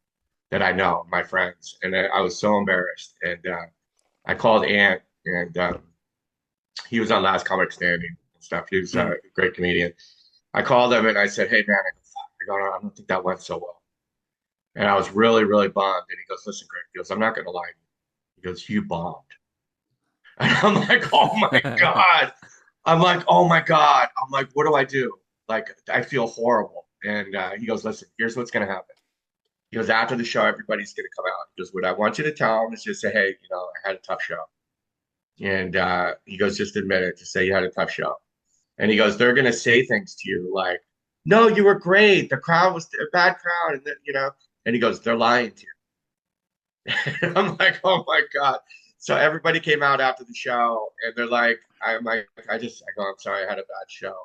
that I know, my friends. And I was so embarrassed. And I called Ant, and he was on Last Comic Standing and stuff. He was Mm. a great comedian. I called him and I said, "Hey man, I don't think that went so well." And I was really, really bummed. And he goes, "Listen, Greg," he goes, "I'm not going to lie to you." He goes, "You bombed." And I'm like, "Oh my God." I'm like, "Oh my God." I'm like, "What do I do?" Like, I feel horrible. And he goes, "Listen, here's what's going to happen." He goes, "After the show, everybody's going to come out." He goes, "What I want you to tell them is just say, hey, I had a tough show." And he goes, "Just admit it. Just say you had a tough show." And he goes, "They're going to say things to you like, no, you were great. The crowd was a bad crowd." And he goes, "They're lying to you." And I'm like, "Oh my God." So everybody came out after the show and they're like, I'm like, I go, "I'm sorry, I had a bad show."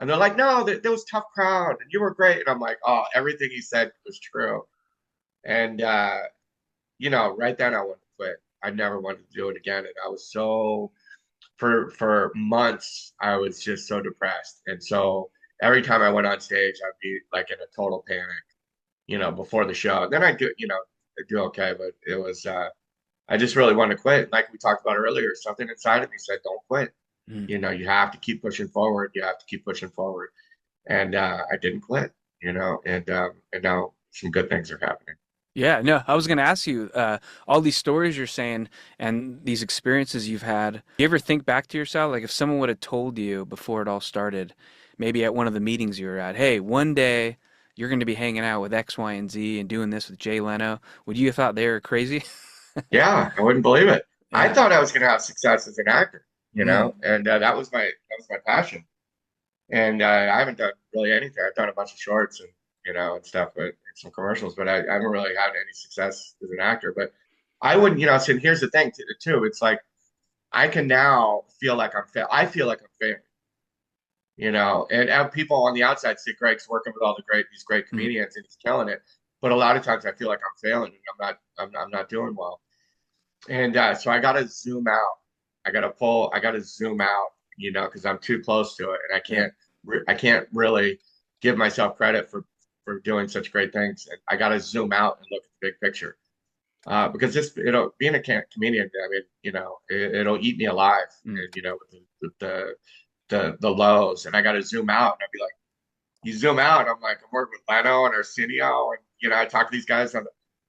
And they're like, "No, there was a tough crowd and you were great." And I'm like, "Oh, everything he said was true." And, right then I wanted to quit. I never wanted to do it again. And I was so for months, I was just so depressed. And so every time I went on stage, I'd be like in a total panic, before the show. And then I do okay, but it was I just really wanted to quit. Like we talked about earlier, something inside of me said, don't quit. Mm. You have to keep pushing forward. You have to keep pushing forward. And I didn't quit, and now some good things are happening. Yeah, no, I was going to ask you, all these stories you're saying and these experiences you've had, you ever think back to yourself? Like if someone would have told you before it all started, maybe at one of the meetings you were at, hey, one day you're going to be hanging out with X, Y, and Z and doing this with Jay Leno, would you have thought they were crazy? Yeah, I wouldn't believe it. I Yeah. thought I was going to have success as an actor, Mm. and that was my passion. And I haven't done really anything. I've done a bunch of shorts and stuff, but and some commercials, but I haven't really had any success as an actor. But I wouldn't, so here's the thing too. It's like I can now feel like I feel like I'm failing, and people on the outside say Greg's working with all these great Mm. comedians and he's killing it. But a lot of times I feel like I'm failing and I'm not doing well. And so I got to zoom out. I got to zoom out, because I'm too close to it, and Yeah. I can't really give myself credit for doing such great things. And I got to zoom out and look at the big picture. Because being a comedian, I mean, it'll eat me alive, Mm. and with the lows, and I got to zoom out, and I'd be like, you zoom out, I'm like, I'm working with Leno and Arsenio, and I talk to these guys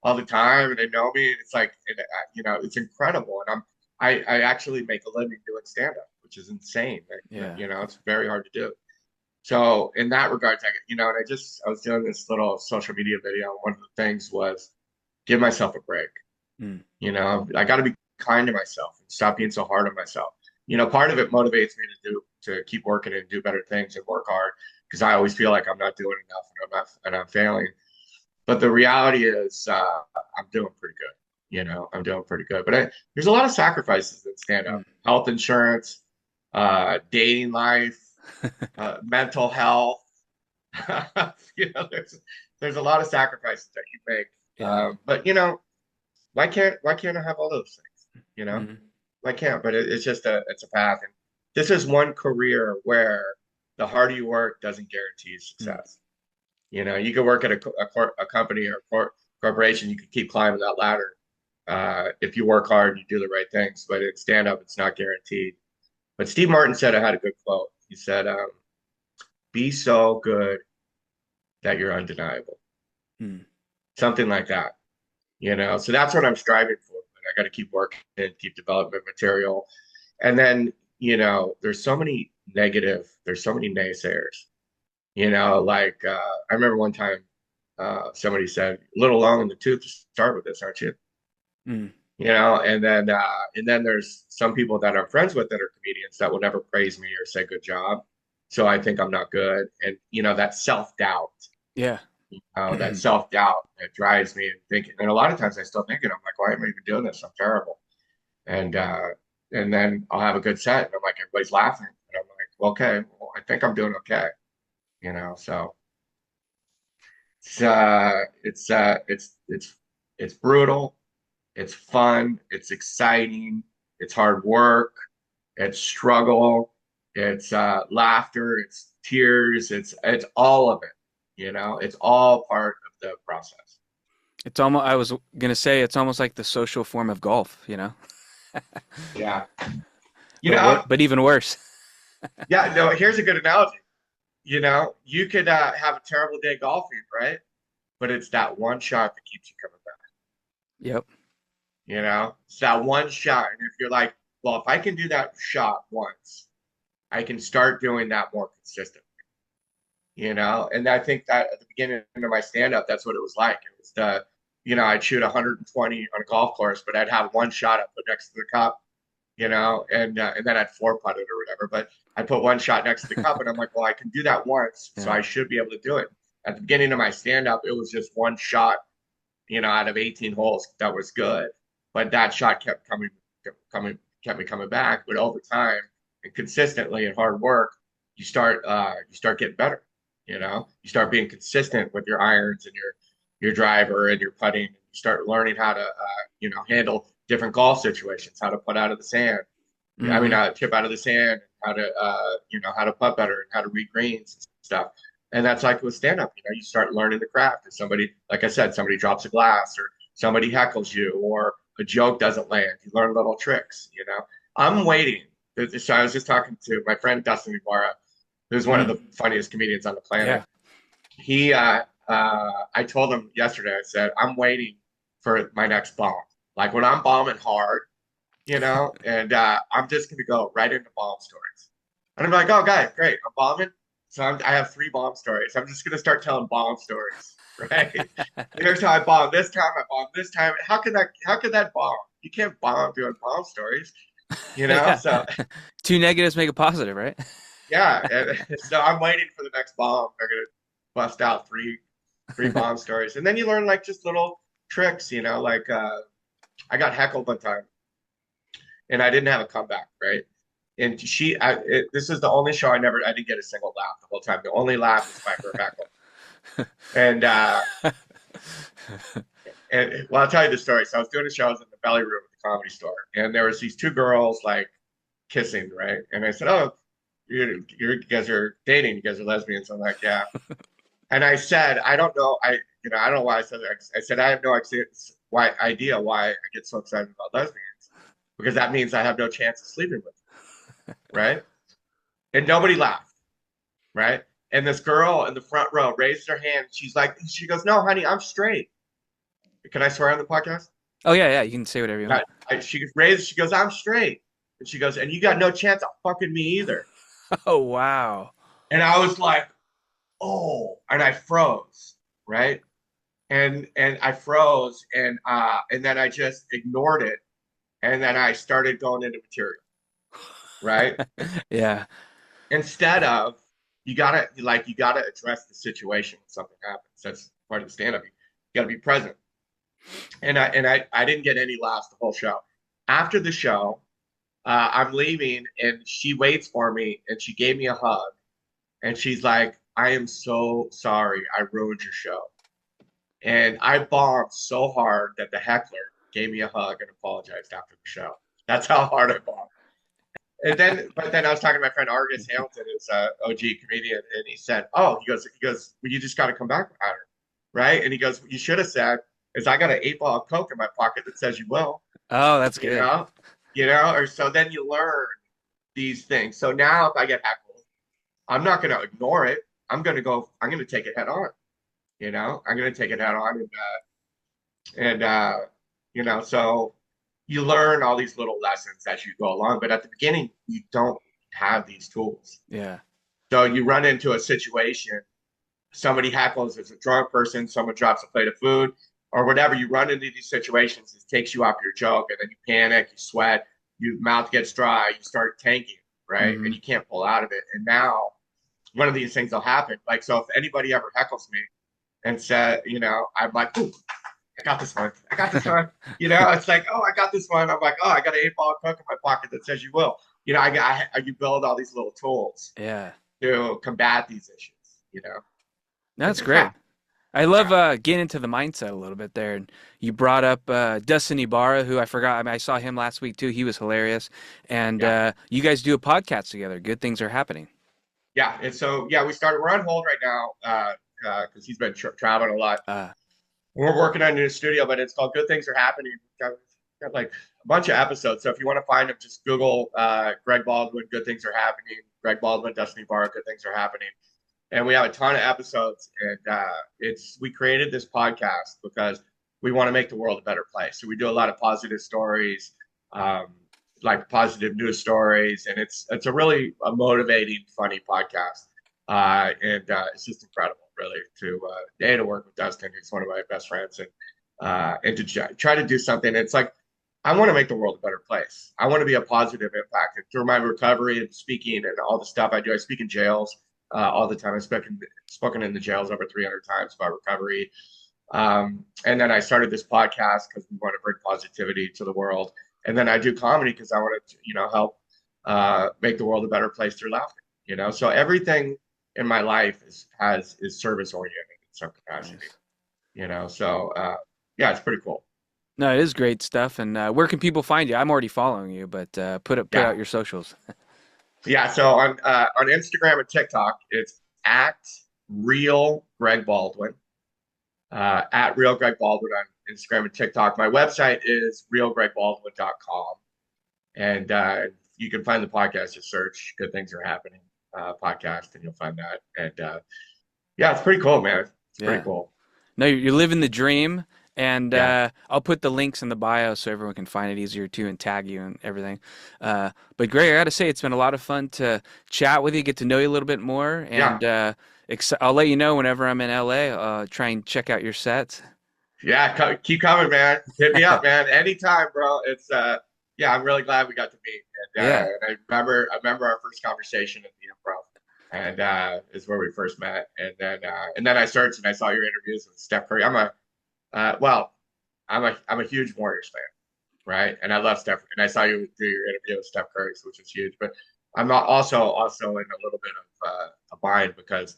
all the time, and they know me, and it's like, it's incredible, and I actually make a living doing stand up, which is insane. Yeah. It's very hard to do. So in that regard, and I was doing this little social media video. And one of the things was give myself a break. Mm. I got to be kind to myself and stop being so hard on myself. Part of it motivates me to keep working and do better things and work hard because I always feel like I'm not doing enough and I'm failing. But the reality is, I'm doing pretty good. I'm doing pretty good. But there's a lot of sacrifices in stand up: Mm. health insurance, dating life, mental health. There's a lot of sacrifices that you make. Yeah. But why can't I have all those things? Mm. I can't. But it's a path. And this is one career where the harder you work doesn't guarantee you Mm. success. You could work at a company or a corporation. You could keep climbing that ladder if you work hard and you do the right things. But in stand up, it's not guaranteed. But Steve Martin said I had a good quote. He said, "Be so good that you're undeniable." Mm. Something like that. So that's what I'm striving for. And I got to keep working and keep developing material. And then, there's so many naysayers. Like I remember one time somebody said, "A little long in the tooth to start with this, aren't you?" Mm. And then there's some people that I'm friends with that are comedians that will never praise me or say good job. So I think I'm not good. And that self-doubt, Yeah. that self-doubt that drives me and thinking. And a lot of times I still think it. I'm like, why am I even doing this? I'm terrible. And and then I'll have a good set and I'm like, everybody's laughing. And I'm like, well, okay, well, I think I'm doing okay. So it's brutal, it's fun, it's exciting, it's hard work, it's struggle, it's laughter, it's tears, it's all of it. It's all part of the process. It's almost, I was gonna say, it's almost like the social form of golf, Yeah. You but know, but even worse. yeah, no, here's a good analogy. You could have a terrible day golfing, right? But it's that one shot that keeps you coming back. Yep. It's that one shot. And if you're like, well, if I can do that shot once, I can start doing that more consistently. And I think that at the beginning of my stand-up, that's what it was like. It was I'd shoot 120 on a golf course, but I'd have one shot I put next to the cup, and then I'd four putt it or whatever. But I put one shot next to the cup, and I'm like, well, I can do that once, so Yeah. I should be able to do it. At the beginning of my stand-up, it was just one shot, out of 18 holes that was good, but that shot kept kept me coming back. But over time and consistently and hard work, you start getting better. You start being consistent with your irons and your driver and your putting. You start learning how to handle different golf situations, how to putt out of the sand. I mean, Hmm. chip out of the sand, how to how to putt better and how to read greens and stuff. And that's like with stand up. You start learning the craft. If somebody, like I said, somebody drops a glass or somebody heckles you or a joke doesn't land. You learn little tricks, you know. I'm waiting. So I was just talking to my friend Dustin Ibarra, who's one of the funniest comedians on the planet. Yeah. He, I told him yesterday, I said, I'm waiting for my next bomb. Like when I'm bombing hard, you know, and I'm just going to go right into bomb stories. And I'm like, oh, guys, great. I'm bombing. So I have 3 bomb stories. I'm just going to start telling bomb stories, right? Here's how I bombed this time. I bombed this time. How could that bomb? You can't bomb doing bomb stories, you know? Yeah. So 2 negatives make a positive, right? yeah. And so I'm waiting for the next bomb. They're going to bust out three bomb stories. And then you learn like just little tricks, you know, like I got heckled one time and I didn't have a comeback, right? And this is the only show I didn't get a single laugh the whole time. The only laugh was by her heckle. And well, I'll tell you the story. So I was doing a show, I was in the belly room at the Comedy Store, and there was these 2 girls like kissing, right? And I said, "Oh, you guys are dating? You guys are lesbians?" I'm like, "Yeah." And I said, "I don't know. I don't know why I said that." I said, "I have no idea why I get so excited about lesbians, because that means I have no chance of sleeping with them, right?" And nobody laughed, right? And this girl in the front row raised her hand. She goes, "No, honey, I'm straight." Can I swear on the podcast? Oh yeah, yeah. You can say whatever you want. She goes, "I'm straight." And she goes, "And you got no chance of fucking me either." Oh wow. And I was like, "Oh," and I froze, right? And I froze, and then I just ignored it, and then I started going into material, right? Yeah. Instead of you gotta address the situation when something happens. That's part of the stand-up. You gotta be present. And I didn't get any laughs the whole show. After the show, I'm leaving, and she waits for me, and she gave me a hug, and she's like, "I am so sorry, I ruined your show." And I bombed so hard that the heckler gave me a hug and apologized after the show. That's how hard I bombed. But then I was talking to my friend Argus Hamilton, who's a OG comedian, and he said, "Oh, he goes, well, you just got to come back at her, right?" And he goes, "What you should have said is I got an 8-ball of Coke in my pocket that says you will." Oh, that's You good. know, or so then you learn these things. So now if I get heckled, I'm not going to ignore it. I'm going to take it head on. You know, I'm going to take it head on, and so you learn all these little lessons as you go along. But at the beginning, you don't have these tools. Yeah. So you run into a situation, somebody heckles as a drunk person, someone drops a plate of food or whatever. You run into these situations, it takes you off your joke, and then you panic, you sweat, your mouth gets dry, you start tanking, right? Mm-hmm. And you can't pull out of it. And now one of these things will happen. Like, so if anybody ever heckles me and said, I'm like, "Ooh, I got this one. I got this one." It's like, "Oh, I got this one." I'm like, "Oh, I got an 8-ball of Coke in my pocket that says you will." You build all these little tools Yeah. to combat these issues. That's great. I love getting into the mindset a little bit there. And you brought up Dustin Ibarra, who I forgot. I mean, I saw him last week too. He was hilarious. And you guys do a podcast together. Good things are happening. Yeah. And so, we're on hold right now because he's been traveling a lot. We're working on a new studio, but it's called Good Things Are Happening. Got like a bunch of episodes. So if you want to find them, just Google Greg Baldwin, Good Things Are Happening. Greg Baldwin, Dustin Ibarra, Good Things Are Happening. And we have a ton of episodes. And we created this podcast because we want to make the world a better place. So we do a lot of positive stories, like positive news stories. And it's a really motivating, funny podcast. And it's just incredible, really, to work with Dustin, who's one of my best friends, and to try to do something. It's like, I want to make the world a better place. I want to be a positive impact. And through my recovery and speaking and all the stuff I do, I speak in jails all the time. I've spoken in the jails over 300 times about recovery. And then I started this podcast because we want to bring positivity to the world. And then I do comedy because I want to, help make the world a better place through laughter. So everything in my life is service oriented in some capacity. Nice. So it's pretty cool. No, it is great stuff. And where can people find you? I'm already following you, but put out your socials. Yeah, so on Instagram and TikTok, it's at Real Greg Baldwin. At Real Greg Baldwin on Instagram and TikTok. My website is realgregbaldwin.com. And you can find the podcast. Just search Good Things Are Happening podcast, and you'll find that. And yeah, it's pretty cool, man. It's pretty cool. No, you're living the dream. And Yeah. I'll put the links in the bio so everyone can find it easier too and tag you and everything. But Greg, I got to say, it's been a lot of fun to chat with you, get to know you a little bit more. And I'll let you know whenever I'm in LA, try and check out your sets. Yeah, keep coming, man. Hit me up, man. Anytime, bro. It's yeah, I'm really glad we got to meet. And I remember our first conversation at the Improv, and is where we first met. And then I searched and I saw your interviews with Steph Curry. I'm a huge Warriors fan, right? And I love Steph. And I saw you do your interview with Steph Curry, which was huge. But I'm not also in a little bit of a bind because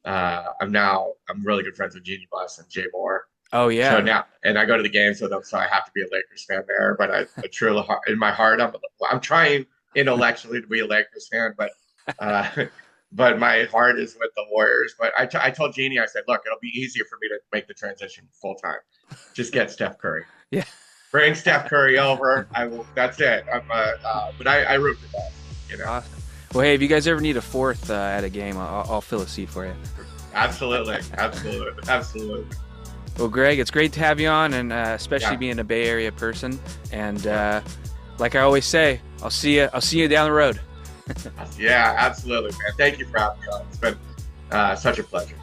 I'm really good friends with Jeannie Buss and Jay Moore. Oh yeah. So now, and I go to the games with them, so I have to be a Lakers fan there. But I truly, in my heart, I'm trying intellectually to be a Lakers fan, but but my heart is with the Warriors. But I told Jeannie, I said, look, it'll be easier for me to make the transition full time. Just get Steph Curry. Yeah. Bring Steph Curry over. I will. That's it. But I root for that. You know. Awesome. Well, hey, if you guys ever need a fourth at a game, I'll fill a seat for you. Absolutely. Well, Greg, it's great to have you on, and especially being a Bay Area person. And like I always say, I'll see you down the road. Yeah, absolutely, man. Thank you for having me on. It's been such a pleasure.